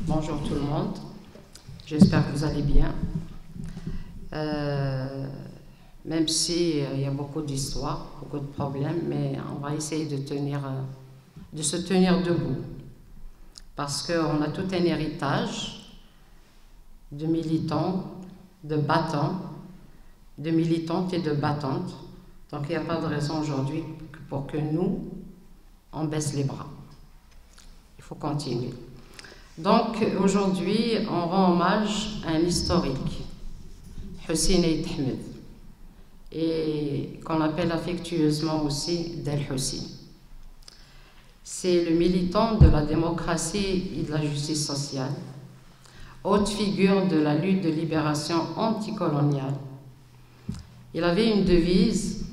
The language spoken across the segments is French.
Bonjour tout le monde, j'espère que vous allez bien. Même si il y a beaucoup d'histoires, beaucoup de problèmes, mais on va essayer de se tenir debout. Parce qu'on a tout un héritage de militants, de battants, de militantes et de battantes. Donc il n'y a pas de raison aujourd'hui pour que nous, on baisse les bras. Il faut continuer. Donc aujourd'hui, on rend hommage à un historique, Hussein Eid Ahmed, et qu'on appelle affectueusement aussi Del Hussein. C'est le militant de la démocratie et de la justice sociale, haute figure de la lutte de libération anticoloniale. Il avait une devise,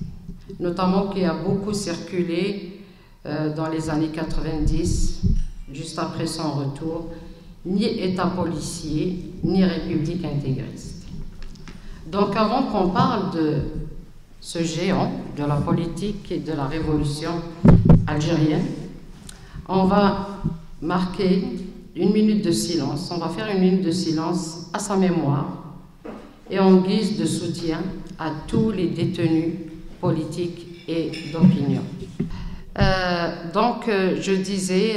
notamment qui a beaucoup circulé dans les années 90, juste après son retour, ni État policier, ni République intégriste. Donc avant qu'on parle de ce géant de la politique et de la révolution algérienne, on va marquer une minute de silence, on va faire une minute de silence à sa mémoire et en guise de soutien à tous les détenus politiques et d'opinion. Je disais,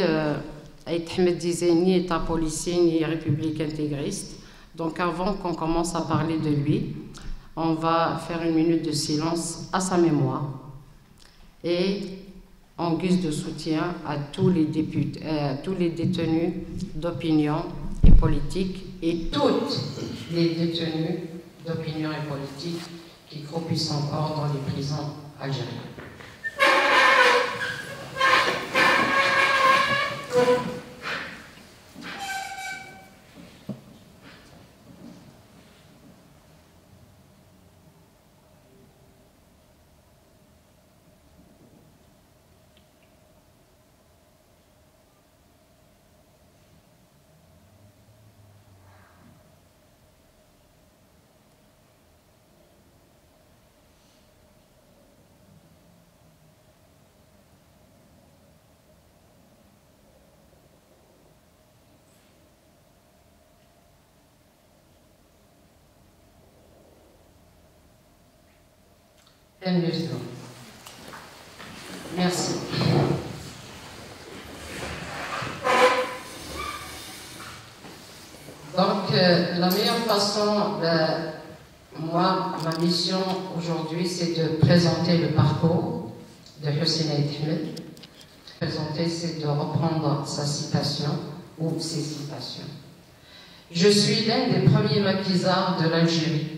Eid Ahmed disait ni État policier ni République intégriste. Donc avant qu'on commence à parler de lui, on va faire une minute de silence à sa mémoire et en guise de soutien à tous les détenus d'opinion et politique et toutes les détenus d'opinion et politique qui croupissent encore dans les prisons algériennes. Merci. Donc, la meilleure façon, moi, ma mission aujourd'hui, c'est de présenter le parcours de Hussein Eid Ahmed. Présenter, c'est de reprendre sa citation ou ses citations. Je suis l'un des premiers maquisards de l'Algérie,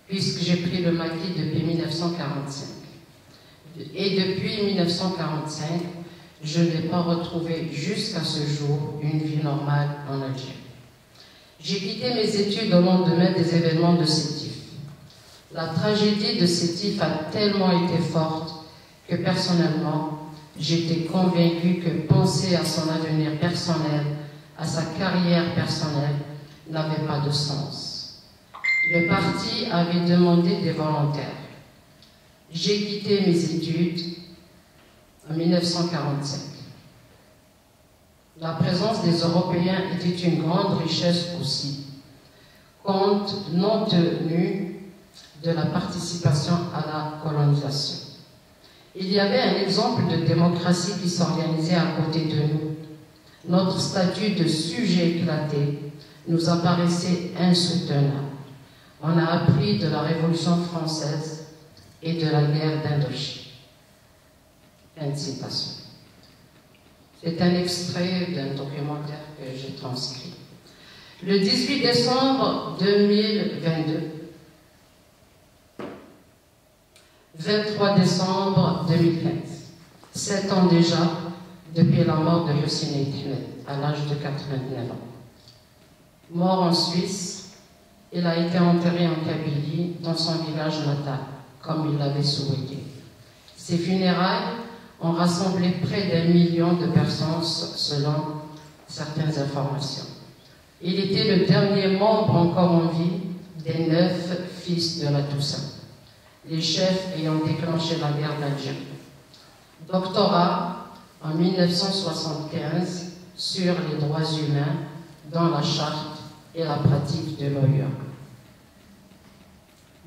puisque j'ai pris le maquis depuis 1945. Et depuis 1945, je n'ai pas retrouvé jusqu'à ce jour une vie normale en Algérie. J'ai quitté mes études au lendemain des événements de Sétif. La tragédie de Sétif a tellement été forte que personnellement, j'étais convaincue que penser à son avenir personnel, à sa carrière personnelle, n'avait pas de sens. Le parti avait demandé des volontaires. J'ai quitté mes études en 1945. La présence des Européens était une grande richesse aussi, compte non tenu de la participation à la colonisation. Il y avait un exemple de démocratie qui s'organisait à côté de nous. Notre statut de sujet éclaté nous apparaissait insoutenable. On a appris de la Révolution française et de la guerre d'Indochine. Fin de citation. C'est un extrait d'un documentaire que j'ai transcrit. Le 18 décembre 2022, 23 décembre 2015, 7 ans déjà depuis la mort de Hussein Eid Ahmed, à l'âge de 89 ans. Mort en Suisse, il a été enterré en Kabylie, dans son village natal, comme il l'avait souhaité. Ses funérailles ont rassemblé près d'1 million de personnes, selon certaines informations. Il était le dernier membre encore en vie des 9 fils de la Toussaint, les chefs ayant déclenché la guerre d'Algérie. Doctorat, en 1975 sur les droits humains dans la charte et la pratique de l'OIA.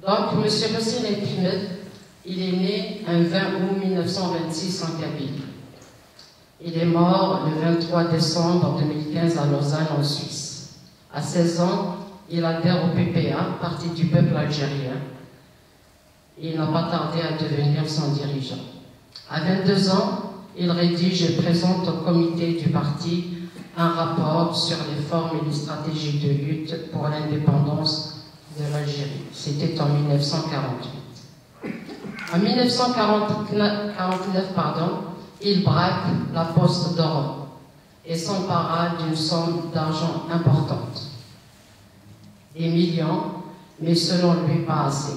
Donc, M. Hossein El-Kmed, il est né un 20 août 1926 en Kabylie. Il est mort le 23 décembre 2015 à Lausanne, en Suisse. À 16 ans, il adhère au PPA, Parti du peuple algérien. Il n'a pas tardé à devenir son dirigeant. À 22 ans, il rédige et présente au comité du parti un rapport sur les formes et les stratégies de lutte pour l'indépendance de l'Algérie. C'était en 1948. En 1949, il braque la Poste d'Europe et s'empara d'une somme d'argent importante. Des millions, mais selon lui pas assez.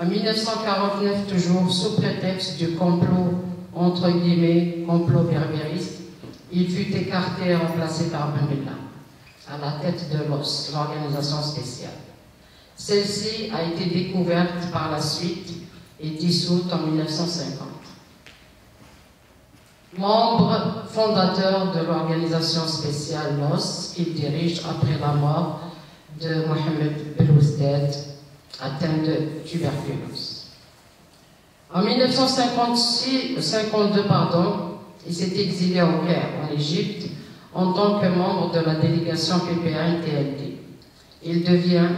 En 1949, toujours sous prétexte du complot, entre guillemets, complot berbériste, il fut écarté et remplacé par Ben Bella, à la tête de l'OS, l'organisation spéciale. Celle-ci a été découverte par la suite et dissoute en 1950. Membre fondateur de l'organisation spéciale LOS, qu'il dirige après la mort de Mohamed Belouzdad, atteint de tuberculose. En 1952, il s'est exilé au Caire, en Égypte, en tant que membre de la délégation PPA-NTLD. Il devient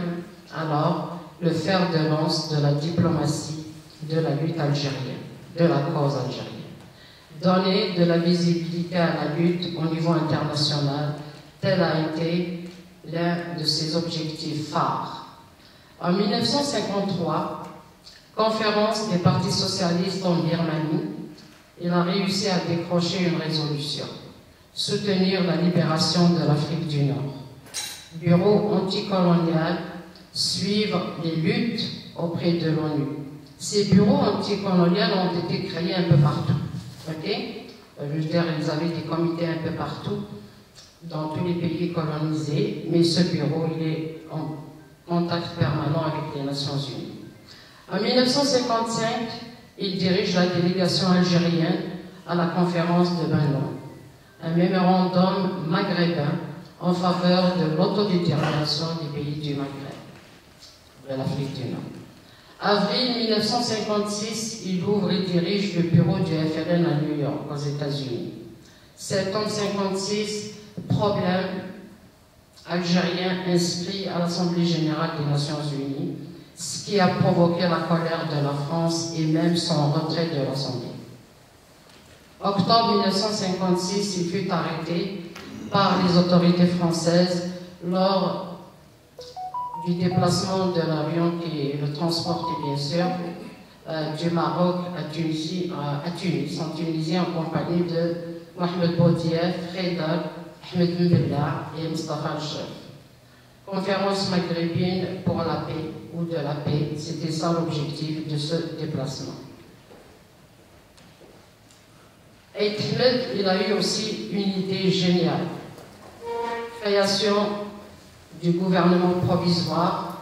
alors le fer de lance de la diplomatie de la lutte algérienne, de la cause algérienne. Donner de la visibilité à la lutte au niveau international, tel a été l'un de ses objectifs phares. En 1953, conférence des partis socialistes en Birmanie, il a réussi à décrocher une résolution: soutenir la libération de l'Afrique du Nord. Bureau anticolonial, suivre les luttes auprès de l'ONU. Ces bureaux anticoloniaux ont été créés un peu partout. Okay? Je veux dire, ils avaient des comités un peu partout, dans tous les pays colonisés, mais ce bureau, il est en contact permanent avec les Nations Unies. En 1955, il dirige la délégation algérienne à la conférence de Bandung, un mémorandum maghrébin en faveur de l'autodétermination des pays du Maghreb, de l'Afrique du Nord. Avril 1956, il ouvre et dirige le bureau du FLN à New York, aux États-Unis. Septembre 1956, problème algérien inscrit à l'Assemblée générale des Nations Unies, ce qui a provoqué la colère de la France et même son retrait de l'Assemblée. Octobre 1956, il fut arrêté par les autorités françaises lors du déplacement de l'avion qui le transportait bien sûr du Maroc à Tunis, en Tunisie, en compagnie de Mohamed Boudiaf, Haïdar, Ahmed Mbella et Mustafa Al-Chef. Conférence maghrébine pour la paix ou de la paix, c'était ça l'objectif de ce déplacement. Et Ahmed, il a eu aussi une idée géniale. Création du gouvernement provisoire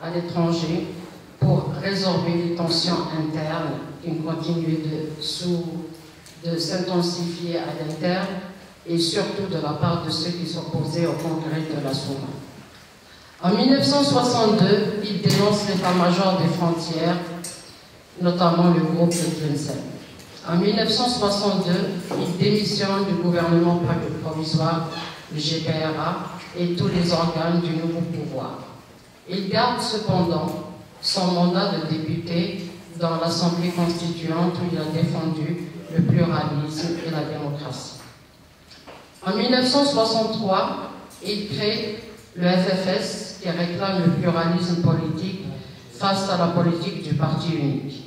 à l'étranger pour résorber les tensions internes qui continuaient de s'intensifier à l'interne et surtout de la part de ceux qui s'opposaient au congrès de la Souma. En 1962, il dénonce l'état-major des frontières, notamment le groupe de Tlemcen. En 1962, il démissionne du gouvernement provisoire, le GPRA, et tous les organes du nouveau pouvoir. Il garde cependant son mandat de député dans l'Assemblée constituante où il a défendu le pluralisme et la démocratie. En 1963, il crée le FFS qui réclame le pluralisme politique face à la politique du parti unique.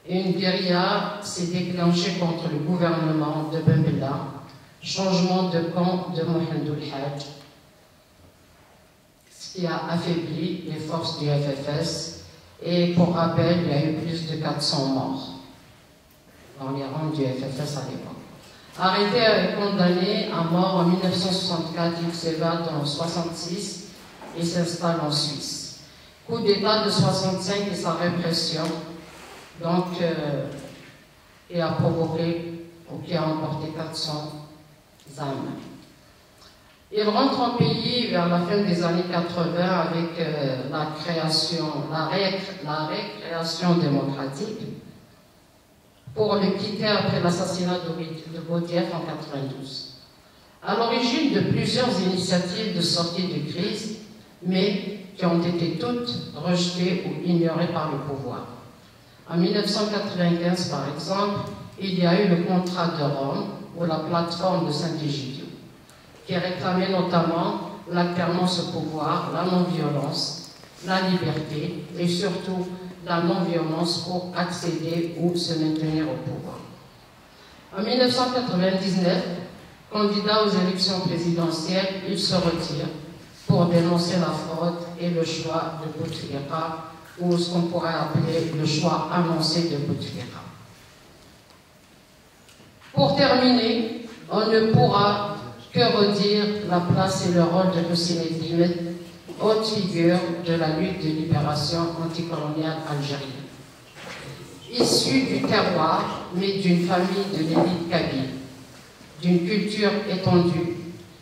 Une guérilla s'est déclenchée contre le gouvernement de Ben Bella, changement de camp de Mohamed Ould-Hadj, ce qui a affaibli les forces du FFS. Et pour rappel, il y a eu plus de 400 morts dans les rangs du FFS à l'époque. Arrêté et condamné à mort en 1964, il s'évade en 1966 et s'installe en Suisse. Coup d'État de 1965 et sa répression. Donc, et a provoqué, ou qui a emporté 400 âmes. Il rentre en pays vers la fin des années 80 avec la récréation démocratique pour le quitter après l'assassinat de Boudiaf en 92. À l'origine de plusieurs initiatives de sortie de crise, mais qui ont été toutes rejetées ou ignorées par le pouvoir. En 1995, par exemple, il y a eu le contrat de Rome ou la plateforme de Saint-Egidio, qui réclamait notamment l'alternance au pouvoir, la non-violence, la liberté et surtout la non-violence pour accéder ou se maintenir au pouvoir. En 1999, candidat aux élections présidentielles, il se retire pour dénoncer la fraude et le choix de Bouteflika, ou ce qu'on pourrait appeler le choix annoncé de Bouteflika. Pour terminer, on ne pourra que redire la place et le rôle de Hussein Dimed, haute figure de la lutte de libération anticoloniale algérienne. Issu du terroir, mais d'une famille de l'élite kabyle, d'une culture étendue,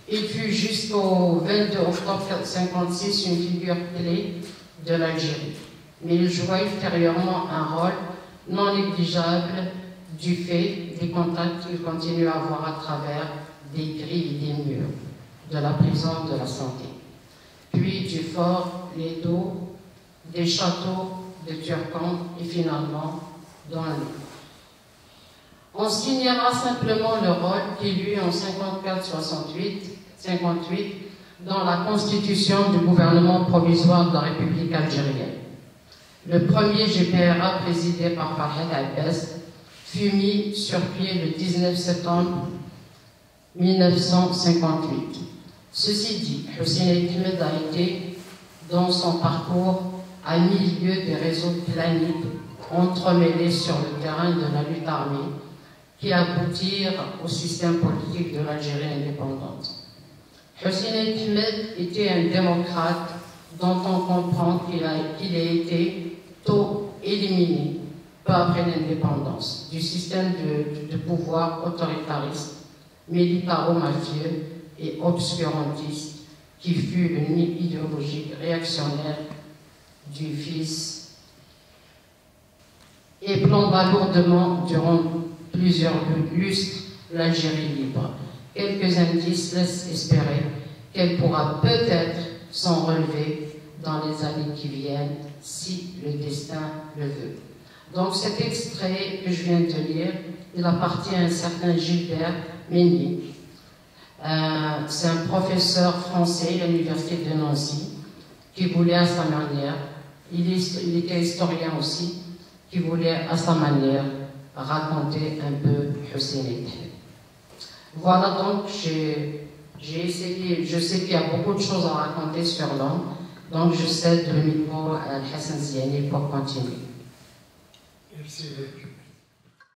il fut jusqu'au 22 octobre 1956 une figure clé de l'Algérie. Mais il joua ultérieurement un rôle non négligeable du fait des contacts qu'il continue à avoir à travers des grilles et des murs de la prison de la Santé, puis du fort Ledo, des châteaux de Turcan et finalement dans l'eau. On signera simplement le rôle qu'il eut en 54-58 dans la constitution du gouvernement provisoire de la République algérienne. Le premier GPRA présidé par Farhad Abbas fut mis sur pied le 19 septembre 1958. Ceci dit, Hussein Dimed a été, dans son parcours, à milieu des réseaux claniques entremêlés sur le terrain de la lutte armée qui aboutirent au système politique de l'Algérie indépendante. Hussein Dimed était un démocrate dont on comprend qu'il a été tôt éliminé, peu après l'indépendance, du système de pouvoir autoritariste, militaro-mafieux et obscurantiste qui fut une idéologie réactionnaire du fils et plomba lourdement durant plusieurs lustres l'Algérie libre. Quelques indices laissent espérer qu'elle pourra peut-être s'en relever dans les années qui viennent, si le destin le veut. Donc cet extrait que je viens de lire, il appartient à un certain Gilbert Meunier. C'est un professeur français à l'université de Nancy qui voulait à sa manière, il était historien aussi, qui voulait à sa manière raconter un peu Hussein Dimed. Voilà, donc j'ai essayé, je sais qu'il y a beaucoup de choses à raconter sur l'homme, donc je cède le micro à Hassan Ziani pour continuer. Merci.